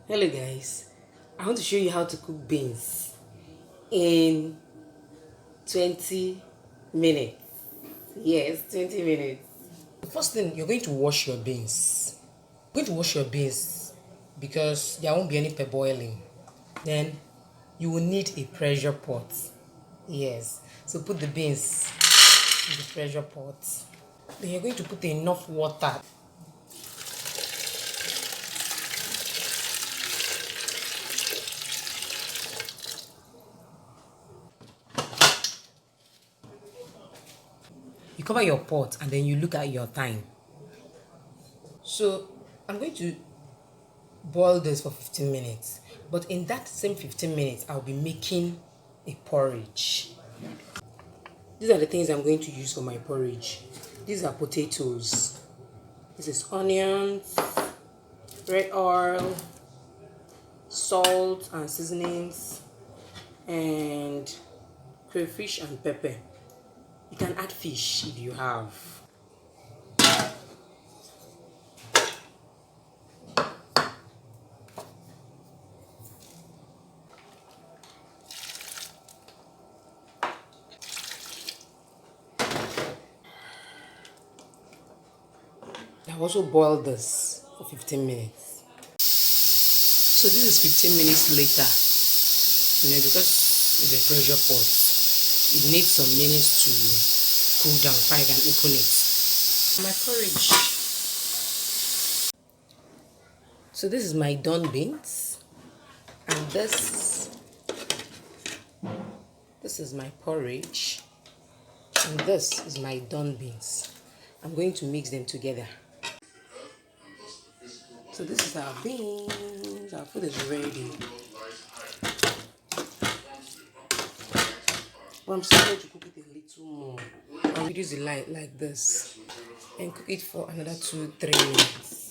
Hello guys, I want to show you how to cook beans in 20 minutes. Yes, 20 minutes. The first thing, you're going to wash your beans. You're going to wash your beans because there won't be any parboiling. Then you will need a pressure pot. Yes, so put the beans in the pressure pot. Then you're going to put enough water. You cover your pot and then you look at your time. So I'm going to boil this for 15 minutes, but in that same 15 minutes I'll be making a porridge. These are the things I'm going to use for my porridge. These are potatoes, this is onions, red oil, salt and seasonings, and crayfish and pepper. You can add fish if you have. I've also boiled this for 15 minutes. So this is 15 minutes later. Because it's a pressure pot, it needs some minutes to cool down before I can open it. My porridge. So this is my done beans, and this is my porridge, and this is my done beans. I'm going to mix them together. So this is our beans. Our food is ready. But I'm still going to cook it a little more. I'll reduce the light like this and cook it for another 2-3 minutes.